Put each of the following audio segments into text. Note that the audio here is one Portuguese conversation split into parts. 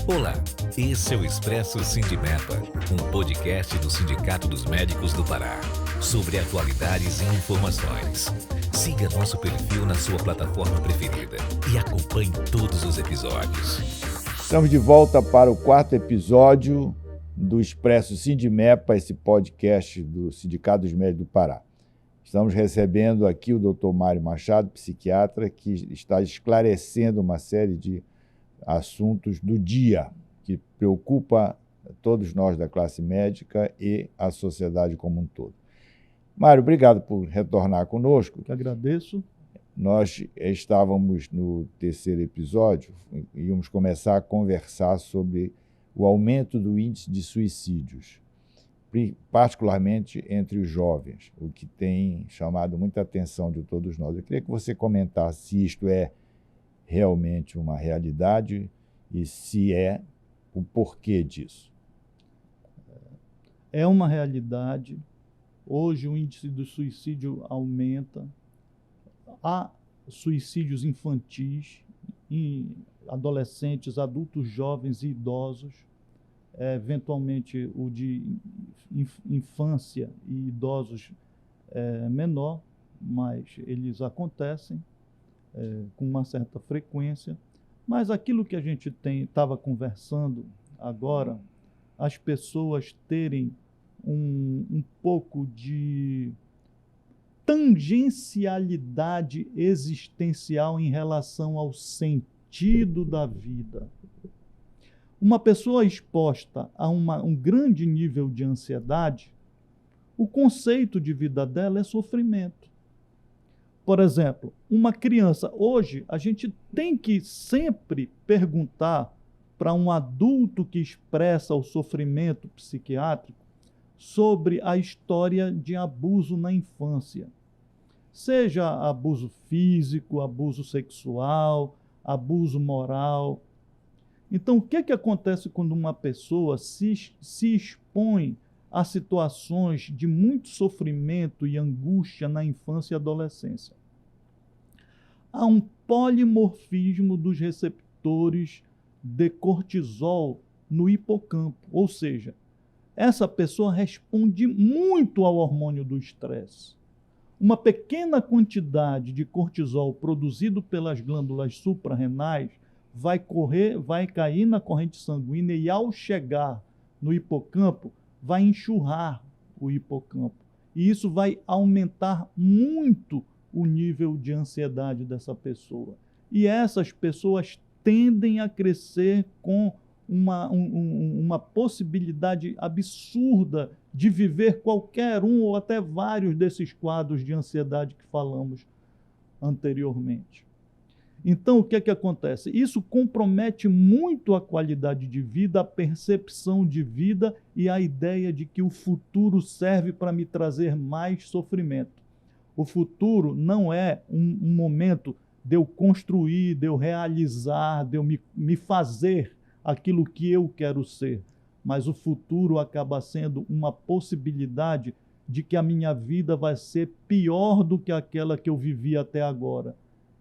Olá, esse é o Expresso Sindimepa, um podcast do Sindicato dos Médicos do Pará, sobre atualidades e informações. Siga nosso perfil na sua plataforma preferida e acompanhe todos os episódios. Estamos de volta para o quarto episódio do Expresso Sindimepa, esse podcast do Sindicato dos Médicos do Pará. Estamos recebendo aqui o Dr. Mário Machado, psiquiatra, que está esclarecendo uma série de assuntos do dia que preocupa todos nós da classe médica e a sociedade como um todo. Mário, obrigado por retornar conosco. Eu que agradeço. Nós estávamos no terceiro episódio e íamos começar a conversar sobre o aumento do índice de suicídios, particularmente entre os jovens, o que tem chamado muita atenção de todos nós. Eu queria que você comentasse se isto é realmente uma realidade e se é, o porquê disso. É uma realidade. Hoje o índice do suicídio aumenta. Há suicídios infantis, em adolescentes, adultos jovens e idosos. Eventualmente o de infância e idosos é menor, mas eles acontecem com uma certa frequência. Mas aquilo que a gente estava conversando agora, as pessoas terem um pouco de tangencialidade existencial em relação ao sentido da vida. Uma pessoa exposta a um grande nível de ansiedade, o conceito de vida dela é sofrimento. Por exemplo, uma criança, hoje a gente tem que sempre perguntar para um adulto que expressa o sofrimento psiquiátrico sobre a história de abuso na infância. Seja abuso físico, abuso sexual, abuso moral. Então, o que acontece quando uma pessoa se expõe a situações de muito sofrimento e angústia na infância e adolescência? Há um polimorfismo dos receptores de cortisol no hipocampo, ou seja, essa pessoa responde muito ao hormônio do estresse. Uma pequena quantidade de cortisol produzido pelas glândulas suprarrenais vai cair na corrente sanguínea e, ao chegar no hipocampo, vai enxurrar o hipocampo. E isso vai aumentar muito o nível de ansiedade dessa pessoa. E essas pessoas tendem a crescer com uma possibilidade absurda de viver qualquer um ou até vários desses quadros de ansiedade que falamos anteriormente. Então, o que acontece? Isso compromete muito a qualidade de vida, a percepção de vida e a ideia de que o futuro serve para me trazer mais sofrimento. O futuro não é um momento de eu construir, de eu realizar, de eu me fazer aquilo que eu quero ser. Mas o futuro acaba sendo uma possibilidade de que a minha vida vai ser pior do que aquela que eu vivi até agora.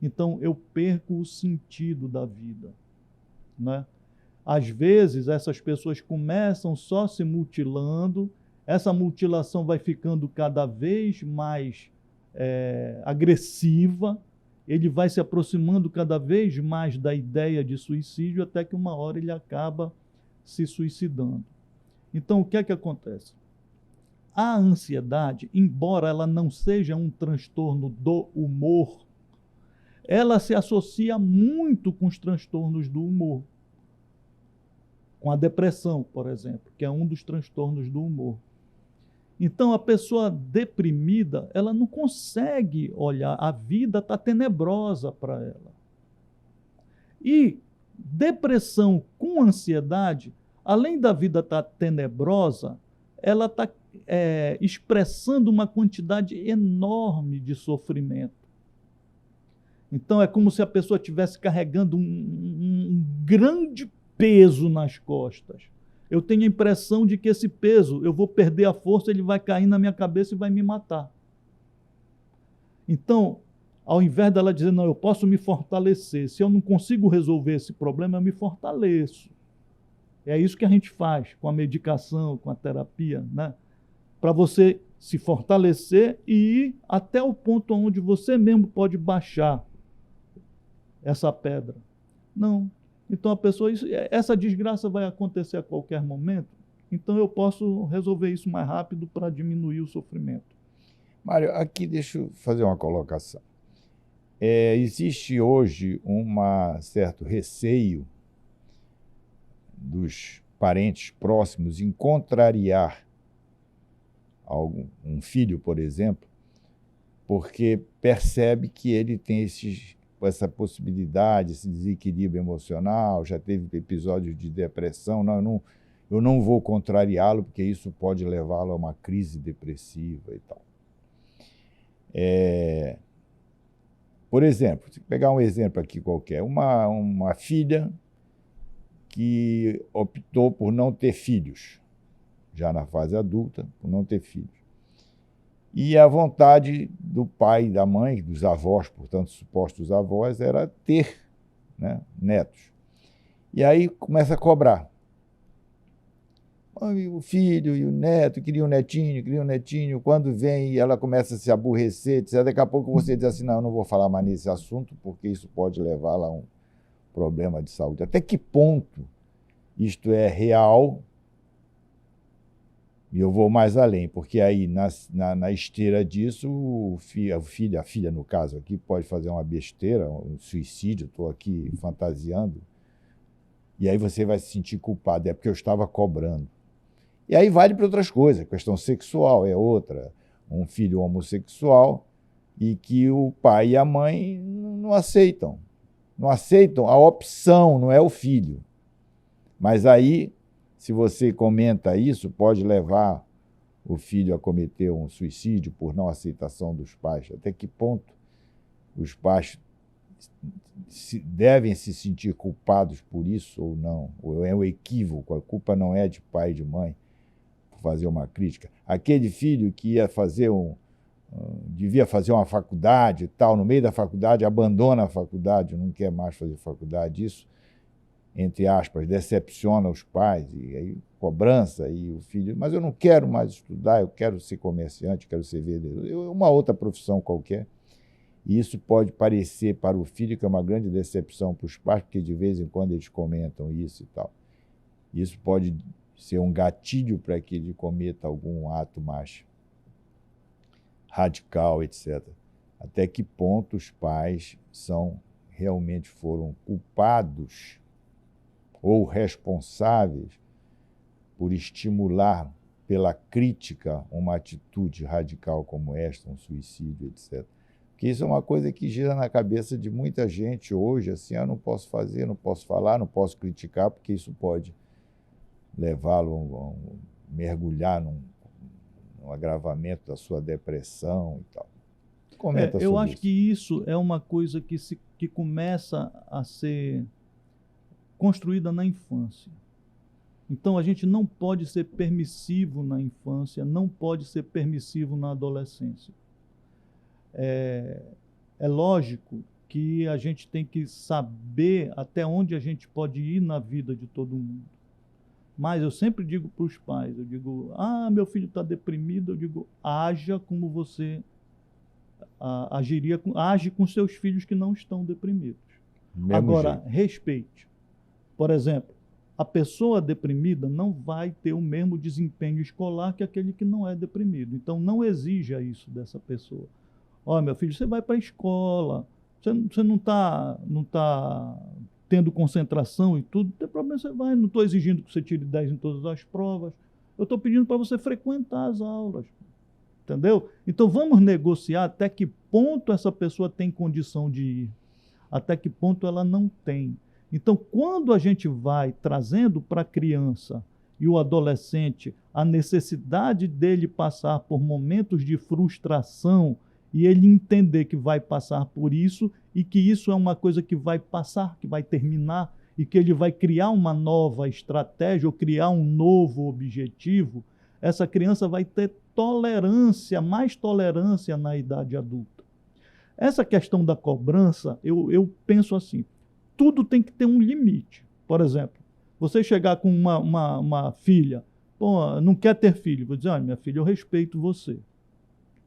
Então, eu perco o sentido da vida, né? Às vezes, essas pessoas começam só se mutilando, essa mutilação vai ficando cada vez mais agressiva, ele vai se aproximando cada vez mais da ideia de suicídio, até que uma hora ele acaba se suicidando. Então, o que acontece? A ansiedade, embora ela não seja um transtorno do humor, ela se associa muito com os transtornos do humor. Com a depressão, por exemplo, que é um dos transtornos do humor. Então, a pessoa deprimida, ela não consegue olhar, a vida está tenebrosa para ela. E depressão com ansiedade, além da vida estar tenebrosa, ela está expressando uma quantidade enorme de sofrimento. Então, é como se a pessoa estivesse carregando um grande peso nas costas. Eu tenho a impressão de que esse peso, eu vou perder a força, ele vai cair na minha cabeça e vai me matar. Então, ao invés dela dizer, não, eu posso me fortalecer, se eu não consigo resolver esse problema, eu me fortaleço. É isso que a gente faz com a medicação, com a terapia, né? Para você se fortalecer e ir até o ponto onde você mesmo pode baixar essa pedra. Não. Então a pessoa, essa desgraça vai acontecer a qualquer momento, então eu posso resolver isso mais rápido para diminuir o sofrimento. Mário, aqui deixa eu fazer uma colocação. Existe hoje um certo receio dos parentes próximos em contrariar um filho, por exemplo, porque percebe que ele tem essa possibilidade, esse desequilíbrio emocional, já teve episódios de depressão. Não, eu não vou contrariá-lo, porque isso pode levá-lo a uma crise depressiva e tal. Por exemplo, se pegar um exemplo aqui qualquer, uma filha que optou por não ter filhos, já na fase adulta, por não ter filhos. E a vontade do pai e da mãe, dos avós, portanto, supostos avós, era ter, né, netos. E aí começa a cobrar. O filho e o neto, queria um netinho, quando vem ela começa a se aborrecer, etc. Daqui a pouco você diz assim, não, eu não vou falar mais nesse assunto, porque isso pode levá-la a um problema de saúde. Até que ponto isto é real? E eu vou mais além, porque aí, na esteira disso, a filha, no caso aqui, pode fazer uma besteira, um suicídio, estou aqui fantasiando, e aí você vai se sentir culpado, é porque eu estava cobrando. E aí vale para outras coisas, a questão sexual é outra, um filho homossexual, e que o pai e a mãe não aceitam. Não aceitam a opção, não é o filho. Mas aí, se você comenta isso, pode levar o filho a cometer um suicídio por não aceitação dos pais. Até que ponto os pais devem se sentir culpados por isso ou não? Ou é um equívoco, a culpa não é de pai e de mãe, por fazer uma crítica. Aquele filho que ia devia fazer uma faculdade e tal, no meio da faculdade, abandona a faculdade, não quer mais fazer faculdade, isso, entre aspas, decepciona os pais, e aí cobrança, e o filho, mas eu não quero mais estudar, eu quero ser comerciante, quero ser vendedor, uma outra profissão qualquer. E isso pode parecer para o filho que é uma grande decepção para os pais, porque de vez em quando eles comentam isso e tal. Isso pode ser um gatilho para que ele cometa algum ato mais radical, etc. Até que ponto os pais realmente foram culpados ou responsáveis por estimular pela crítica uma atitude radical como esta, um suicídio, etc. Porque isso é uma coisa que gira na cabeça de muita gente hoje, assim, eu não posso fazer, não posso falar, não posso criticar, porque isso pode levá-lo a mergulhar num agravamento da sua depressão e tal. Comenta sobre eu acho isso. que isso é uma coisa que começa a ser construída na infância. Então, a gente não pode ser permissivo na infância, não pode ser permissivo na adolescência. É lógico que a gente tem que saber até onde a gente pode ir na vida de todo mundo. Mas eu sempre digo para os pais, eu digo, meu filho está deprimido, eu digo, haja como você age com seus filhos que não estão deprimidos. Agora, respeite. Por exemplo, a pessoa deprimida não vai ter o mesmo desempenho escolar que aquele que não é deprimido. Então, não exija isso dessa pessoa. Meu filho, você vai para a escola, você não está tendo concentração e tudo, não tem problema, você vai. Não estou exigindo que você tire 10 em todas as provas. Eu estou pedindo para você frequentar as aulas. Entendeu? Então, vamos negociar até que ponto essa pessoa tem condição de ir, até que ponto ela não tem. Então, quando a gente vai trazendo para a criança e o adolescente a necessidade dele passar por momentos de frustração e ele entender que vai passar por isso e que isso é uma coisa que vai passar, que vai terminar e que ele vai criar uma nova estratégia ou criar um novo objetivo, essa criança vai ter mais tolerância na idade adulta. Essa questão da cobrança, eu penso assim, tudo tem que ter um limite. Por exemplo, Você chegar com uma filha, pô, não quer ter filho, vou dizer, olha, minha filha, eu respeito você.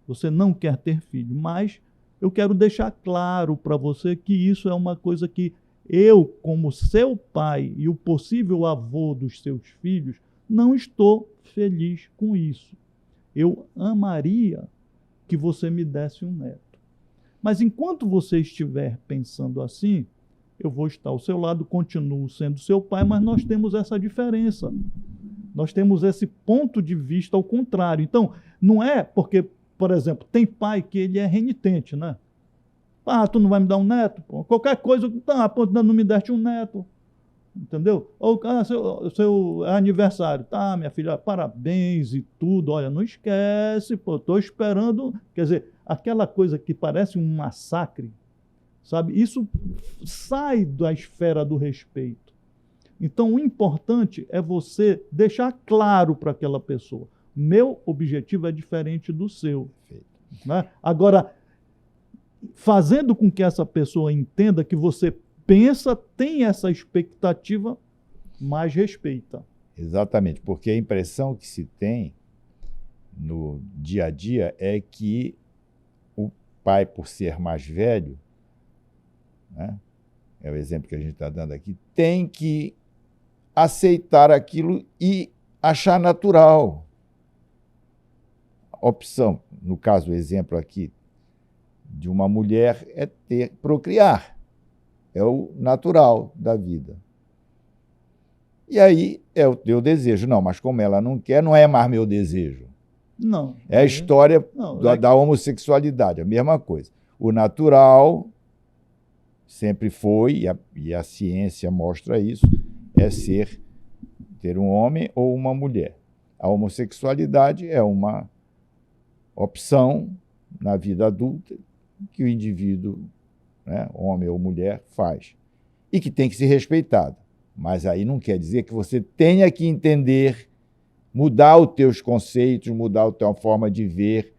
Você não quer ter filho, mas eu quero deixar claro para você que isso é uma coisa que eu, como seu pai e o possível avô dos seus filhos, não estou feliz com isso. Eu amaria que você me desse um neto. Mas enquanto você estiver pensando assim, eu vou estar ao seu lado, continuo sendo seu pai, mas nós temos essa diferença. Nós temos esse ponto de vista ao contrário. Então, não é porque, por exemplo, tem pai que ele é renitente, né? Ah, tu não vai me dar um neto? Pô. Qualquer coisa, tá, pô, não me deste um neto. Entendeu? Ou seu aniversário, tá, minha filha, parabéns e tudo, olha, não esquece, pô, estou esperando. Quer dizer, aquela coisa que parece um massacre, sabe? Isso sai da esfera do respeito. Então, o importante é você deixar claro para aquela pessoa: meu objetivo é diferente do seu. Né? Agora, fazendo com que essa pessoa entenda que você pensa, tem essa expectativa, mas respeita. Exatamente, porque a impressão que se tem no dia a dia é que o pai, por ser mais velho, né, é o exemplo que a gente está dando aqui, tem que aceitar aquilo e achar natural. A opção, no caso, o exemplo aqui de uma mulher é procriar. É o natural da vida. E aí é o teu desejo. Não, mas como ela não quer, não é mais meu desejo. Não. É a história da homossexualidade, a mesma coisa. O natural sempre foi, e a ciência mostra isso, é ter um homem ou uma mulher. A homossexualidade é uma opção na vida adulta que o indivíduo, né, homem ou mulher, faz. E que tem que ser respeitado. Mas aí não quer dizer que você tenha que entender, mudar os teus conceitos, mudar a tua forma de ver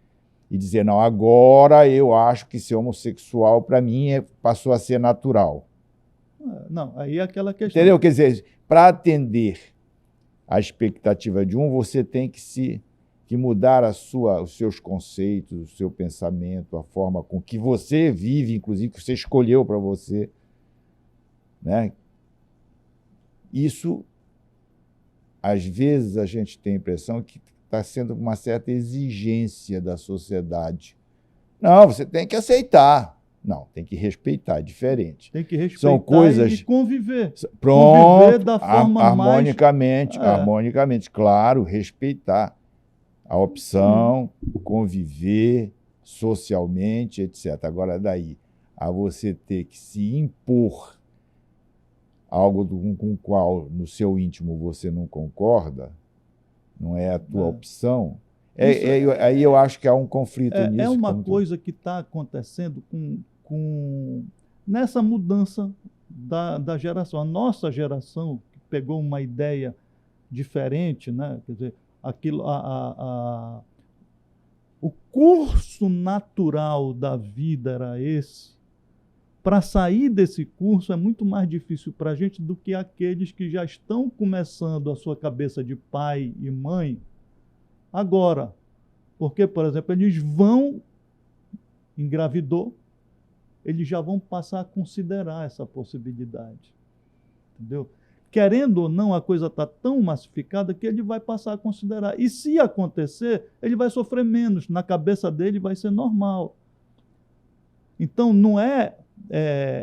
e dizer, não, agora eu acho que ser homossexual, para mim, passou a ser natural. Não, aí é aquela questão. Entendeu? Quer dizer, para atender a expectativa de um, você tem que mudar os seus conceitos, o seu pensamento, a forma com que você vive, inclusive, que você escolheu para você. Né? Isso, às vezes, a gente tem a impressão que está sendo uma certa exigência da sociedade. Não, você tem que aceitar. Não, tem que respeitar, é diferente. Tem que respeitar. São coisas... e conviver. Pronto, conviver da forma harmonicamente, mais... harmonicamente, claro, respeitar a opção, conviver socialmente, etc. Agora, daí, a você ter que se impor algo com o qual, no seu íntimo, você não concorda, não é a tua opção, aí eu acho que há um conflito nisso. É uma coisa que está acontecendo nessa mudança da geração. A nossa geração, que pegou uma ideia diferente, né? Quer dizer, o curso natural da vida era esse. Para sair desse curso é muito mais difícil para a gente do que aqueles que já estão começando a sua cabeça de pai e mãe agora. Porque, por exemplo, eles engravidou, eles já vão passar a considerar essa possibilidade. Entendeu? Querendo ou não, a coisa está tão massificada que ele vai passar a considerar. E se acontecer, ele vai sofrer menos. Na cabeça dele vai ser normal. Então, não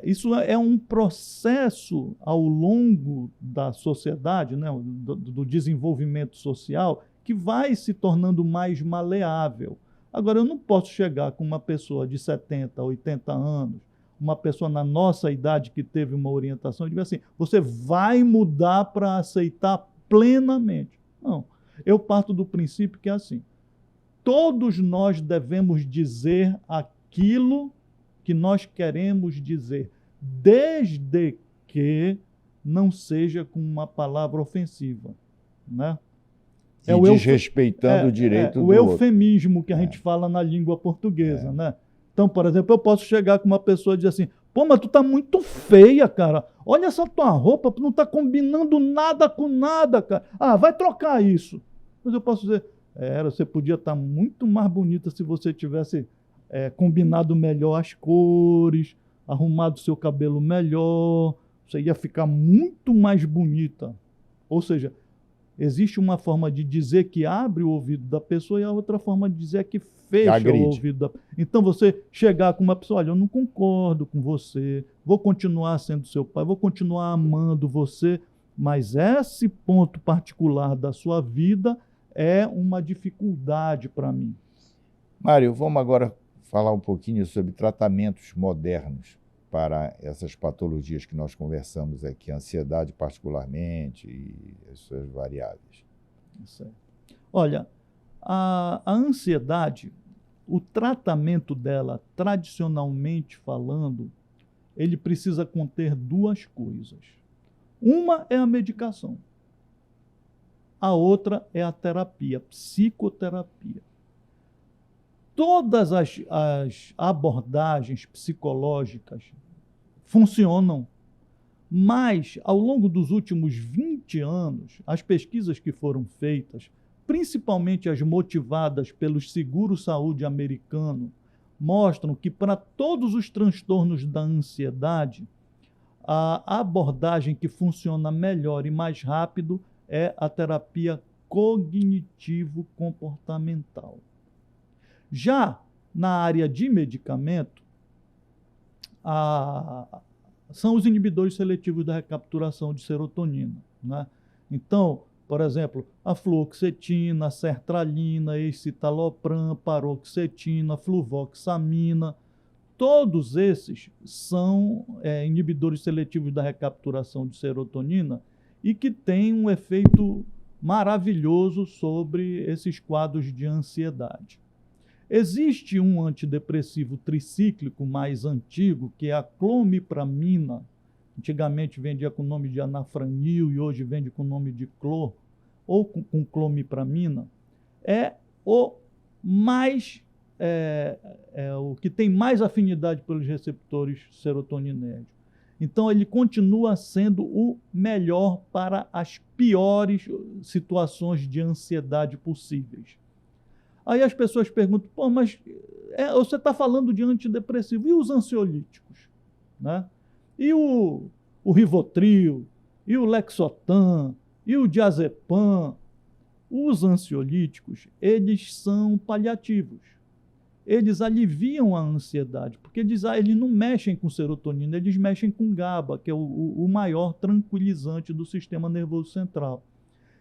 isso é um processo ao longo da sociedade, né, do desenvolvimento social, que vai se tornando mais maleável. Agora, eu não posso chegar com uma pessoa de 70, 80 anos, uma pessoa na nossa idade que teve uma orientação, e dizer assim, você vai mudar para aceitar plenamente. Não. Eu parto do princípio que é assim, todos nós devemos dizer aquilo que nós queremos dizer, desde que não seja com uma palavra ofensiva, né? E desrespeitando o direito do outro. O eufemismo que a gente fala na língua portuguesa, né? Então, por exemplo, eu posso chegar com uma pessoa e dizer assim, Pô, mas tu tá muito feia, cara. Olha essa tua roupa, tu não tá combinando nada com nada, cara. Ah, vai trocar isso. Mas eu posso dizer, você podia estar muito mais bonita se você tivesse combinado melhor as cores, arrumado seu cabelo melhor, você ia ficar muito mais bonita. Ou seja, existe uma forma de dizer que abre o ouvido da pessoa e a outra forma de dizer que fecha o ouvido da pessoa. Então você chegar com uma pessoa, olha, eu não concordo com você, vou continuar sendo seu pai, vou continuar amando você, mas esse ponto particular da sua vida é uma dificuldade para mim. Mário, vamos agora falar um pouquinho sobre tratamentos modernos para essas patologias que nós conversamos aqui, a ansiedade particularmente e as suas variáveis. Olha, a ansiedade, o tratamento dela, tradicionalmente falando, ele precisa conter duas coisas. Uma é a medicação. A outra é a terapia, psicoterapia. Todas as abordagens psicológicas funcionam, mas ao longo dos últimos 20 anos, as pesquisas que foram feitas, principalmente as motivadas pelos seguros-saúde americano, mostram que para todos os transtornos da ansiedade, a abordagem que funciona melhor e mais rápido é a terapia cognitivo-comportamental. Já na área de medicamento, são os inibidores seletivos da recapturação de serotonina, né? Então, por exemplo, a fluoxetina, a sertralina, escitalopram, paroxetina, fluvoxamina, todos esses são inibidores seletivos da recapturação de serotonina e que têm um efeito maravilhoso sobre esses quadros de ansiedade. Existe um antidepressivo tricíclico mais antigo, que é a clomipramina. Antigamente vendia com o nome de anafranil e hoje vende com o nome de clor, ou com clomipramina. É o que tem mais afinidade pelos receptores serotoninérgicos. Então, ele continua sendo o melhor para as piores situações de ansiedade possíveis. Aí as pessoas perguntam, pô, mas você está falando de antidepressivo, e os ansiolíticos? Né? E o Rivotril, e o Lexotan, e o diazepam? Os ansiolíticos, eles são paliativos. Eles aliviam a ansiedade, porque eles não mexem com serotonina, eles mexem com GABA, que é o maior tranquilizante do sistema nervoso central.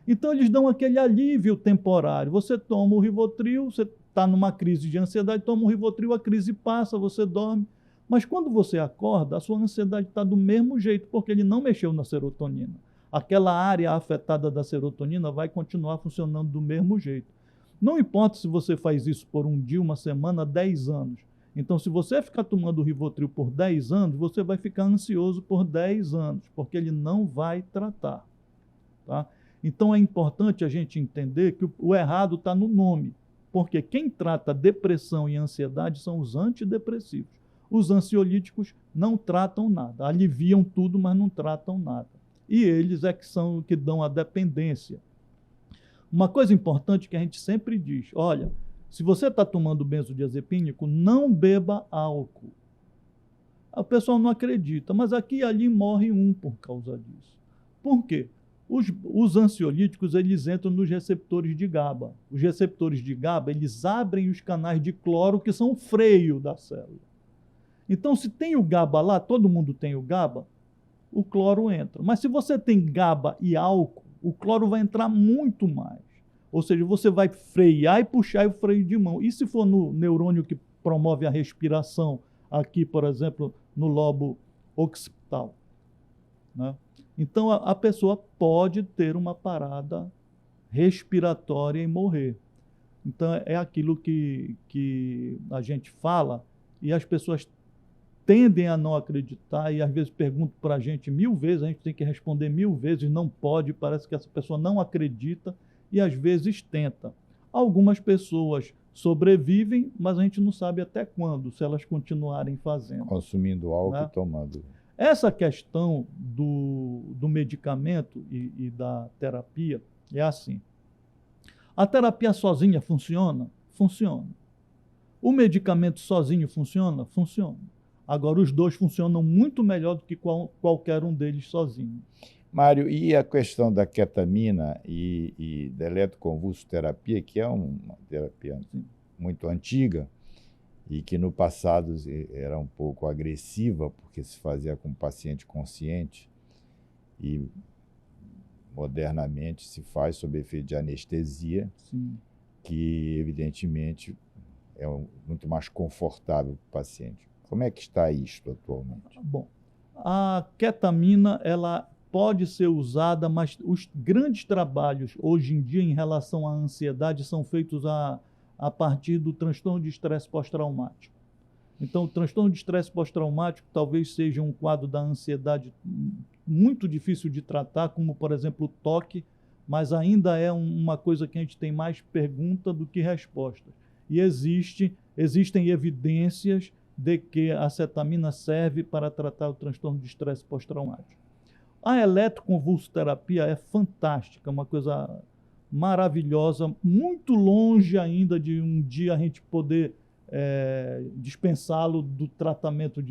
Então, eles dão aquele alívio temporário. Você toma o Rivotril, você está numa crise de ansiedade, toma o Rivotril, a crise passa, você dorme. Mas quando você acorda, a sua ansiedade está do mesmo jeito, porque ele não mexeu na serotonina. Aquela área afetada da serotonina vai continuar funcionando do mesmo jeito. Não importa se você faz isso por um dia, uma semana, 10 anos. Então, se você ficar tomando o Rivotril por 10 anos, você vai ficar ansioso por 10 anos, porque ele não vai tratar. Tá? Então, é importante a gente entender que o errado está no nome, porque quem trata depressão e ansiedade são os antidepressivos. Os ansiolíticos não tratam nada, aliviam tudo, mas não tratam nada. E eles é que são que dão a dependência. Uma coisa importante que a gente sempre diz, olha, se você está tomando benzodiazepínico, não beba álcool. O pessoal não acredita, mas aqui e ali morre um por causa disso. Por quê? Os ansiolíticos, eles entram nos receptores de GABA. Os receptores de GABA, eles abrem os canais de cloro, que são o freio da célula. Então, se tem o GABA lá, todo mundo tem o GABA, o cloro entra. Mas se você tem GABA e álcool, o cloro vai entrar muito mais. Ou seja, você vai frear e puxar o freio de mão. E se for no neurônio que promove a respiração, aqui, por exemplo, no lobo occipital, né? Então, a pessoa pode ter uma parada respiratória e morrer. Então, é aquilo que a gente fala e as pessoas tendem a não acreditar e às vezes perguntam para a gente 1000 vezes, a gente tem que responder 1000 vezes, não pode, parece que essa pessoa não acredita e às vezes tenta. Algumas pessoas sobrevivem, mas a gente não sabe até quando, se elas continuarem fazendo. Consumindo álcool, né? e tomando. Essa questão do medicamento e da terapia é assim. A terapia sozinha funciona? Funciona. O medicamento sozinho funciona? Funciona. Agora, os dois funcionam muito melhor do que qualquer um deles sozinho. Mário, e a questão da ketamina e da eletroconvulsoterapia, que é uma terapia muito antiga e que no passado era um pouco agressiva, porque se fazia com o paciente consciente, e modernamente se faz sob efeito de anestesia, Sim. que evidentemente é muito mais confortável para o paciente. Como é que está isto atualmente? Bom, a ketamina, ela pode ser usada, mas os grandes trabalhos hoje em dia em relação à ansiedade são feitos a partir do transtorno de estresse pós-traumático. Então, o transtorno de estresse pós-traumático talvez seja um quadro da ansiedade muito difícil de tratar, como, por exemplo, o toque, mas ainda é uma coisa que a gente tem mais pergunta do que respostas. E existem evidências de que a acetamina serve para tratar o transtorno de estresse pós-traumático. A eletroconvulsoterapia é fantástica, uma coisa maravilhosa, muito longe ainda de um dia a gente poder dispensá-lo do tratamento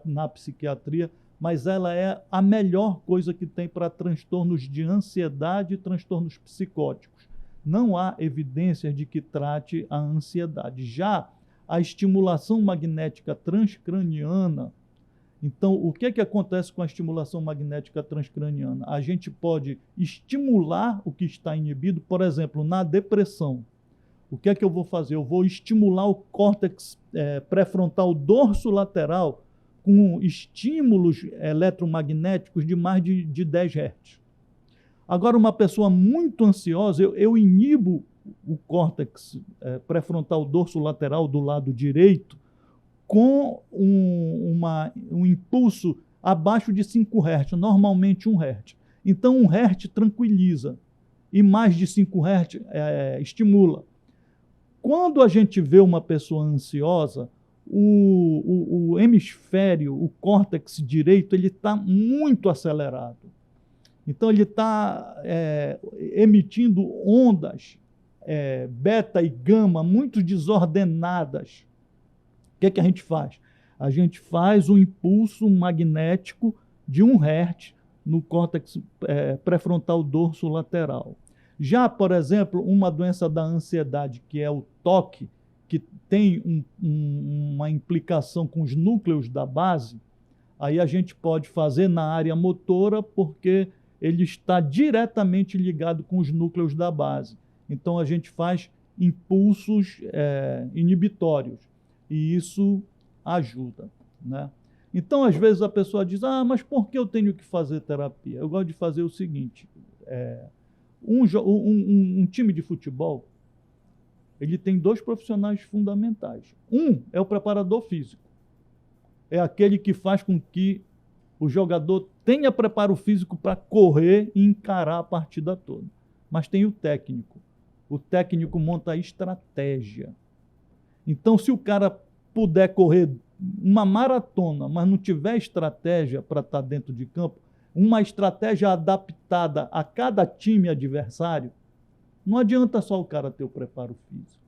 na psiquiatria, mas ela é a melhor coisa que tem para transtornos de ansiedade e transtornos psicóticos. Não há evidências de que trate a ansiedade. Já a estimulação magnética transcraniana, então, o que acontece com a estimulação magnética transcraniana? A gente pode estimular o que está inibido, por exemplo, na depressão. O que eu vou fazer? Eu vou estimular o córtex pré-frontal dorsolateral com estímulos eletromagnéticos de mais de 10 Hz. Agora, uma pessoa muito ansiosa, eu inibo o córtex pré-frontal dorsolateral do lado direito com um impulso abaixo de 5 Hz, normalmente 1 Hz. Então, 1 Hz tranquiliza e mais de 5 Hz estimula. Quando a gente vê uma pessoa ansiosa, o hemisfério, o córtex direito, ele está muito acelerado. Então, ele está emitindo ondas beta e gama muito desordenadas. O que a gente faz? A gente faz um impulso magnético de 1 Hz no córtex pré-frontal dorsolateral. Já, por exemplo, uma doença da ansiedade, que é o toque, que tem uma implicação com os núcleos da base, aí a gente pode fazer na área motora, porque ele está diretamente ligado com os núcleos da base. Então, a gente faz impulsos inibitórios, e isso ajuda, né? Então, às vezes, a pessoa diz, mas por que eu tenho que fazer terapia? Eu gosto de fazer o seguinte, um time de futebol, ele tem 2 profissionais fundamentais. Um é o preparador físico. É aquele que faz com que o jogador tenha preparo físico para correr e encarar a partida toda. Mas tem o técnico. O técnico monta a estratégia. Então, se o cara puder correr uma maratona, mas não tiver estratégia para estar dentro de campo, uma estratégia adaptada a cada time adversário, não adianta só o cara ter o preparo físico.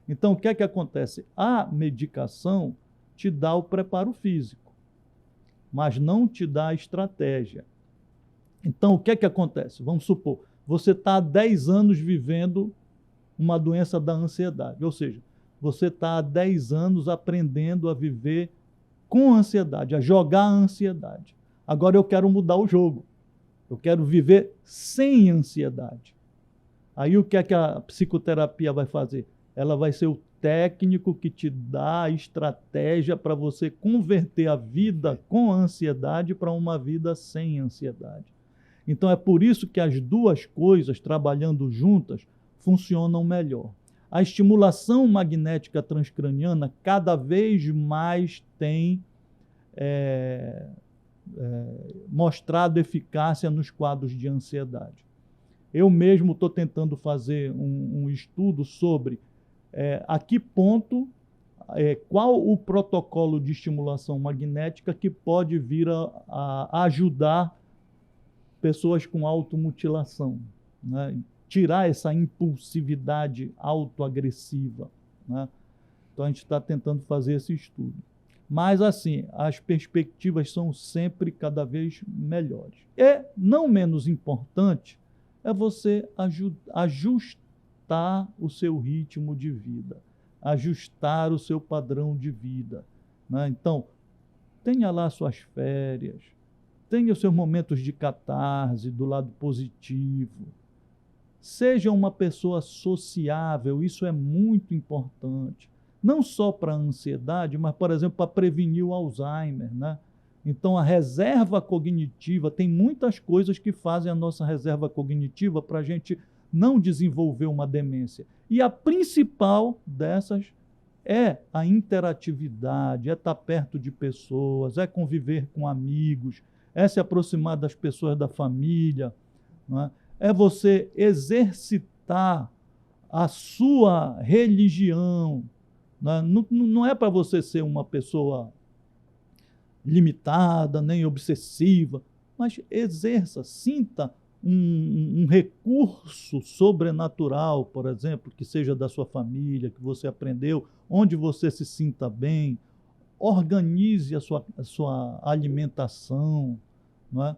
Então, o que acontece? A medicação te dá o preparo físico, mas não te dá a estratégia. Então, o que acontece? Vamos supor, você está há 10 anos vivendo uma doença da ansiedade, ou seja, você está há 10 anos aprendendo a viver com ansiedade, a jogar a ansiedade. Agora eu quero mudar o jogo. Eu quero viver sem ansiedade. Aí o que a psicoterapia vai fazer? Ela vai ser o técnico que te dá a estratégia para você converter a vida com ansiedade para uma vida sem ansiedade. Então é por isso que as duas coisas, trabalhando juntas, funcionam melhor. A estimulação magnética transcraniana cada vez mais tem mostrado eficácia nos quadros de ansiedade. Eu mesmo estou tentando fazer um estudo sobre a que ponto, qual o protocolo de estimulação magnética que pode vir a ajudar pessoas com automutilação, né? Tirar essa impulsividade autoagressiva, né? Então a gente está tentando fazer esse estudo. Mas assim, as perspectivas são sempre cada vez melhores. E não menos importante é você ajustar o seu ritmo de vida, ajustar o seu padrão de vida, né? Então, tenha lá suas férias, tenha os seus momentos de catarse do lado positivo, seja uma pessoa sociável, isso é muito importante, não só para a ansiedade, mas, por exemplo, para prevenir o Alzheimer, né? Então, a reserva cognitiva, tem muitas coisas que fazem a nossa reserva cognitiva para a gente não desenvolver uma demência. E a principal dessas é a interatividade, é estar perto de pessoas, é conviver com amigos, é se aproximar das pessoas da família, não é? É você exercitar a sua religião. Não é para você ser uma pessoa limitada, nem obsessiva, mas exerça, sinta um recurso sobrenatural, por exemplo, que seja da sua família, que você aprendeu, onde você se sinta bem, organize a sua alimentação, não é?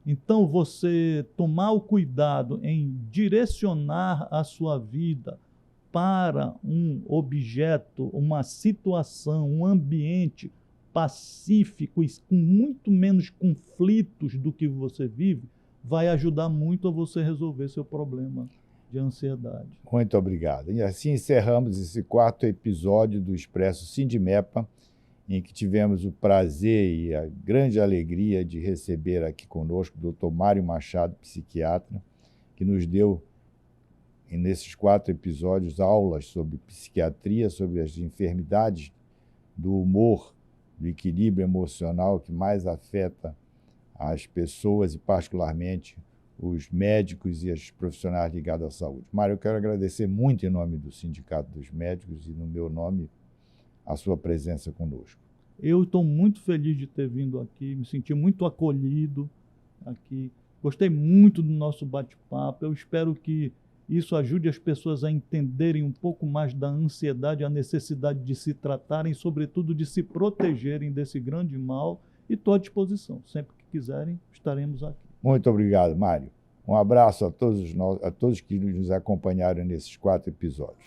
Então, você tomar o cuidado em direcionar a sua vida para um objeto, uma situação, um ambiente pacífico e com muito menos conflitos do que você vive, vai ajudar muito a você resolver seu problema de ansiedade. Muito obrigado. E assim encerramos esse 4º episódio do Expresso Sindimepa, em que tivemos o prazer e a grande alegria de receber aqui conosco o Dr. Mário Machado, psiquiatra, que nos deu, nesses 4 episódios, aulas sobre psiquiatria, sobre as enfermidades do humor, do equilíbrio emocional que mais afeta as pessoas e, particularmente, os médicos e os profissionais ligados à saúde. Mário, eu quero agradecer muito em nome do Sindicato dos Médicos e no meu nome a sua presença conosco. Eu estou muito feliz de ter vindo aqui, me senti muito acolhido aqui, gostei muito do nosso bate-papo. Eu espero que isso ajude as pessoas a entenderem um pouco mais da ansiedade, a necessidade de se tratarem, sobretudo de se protegerem desse grande mal, e estou à disposição. Sempre que quiserem, estaremos aqui. Muito obrigado, Mário. Um abraço a todos que nos acompanharam nesses 4 episódios.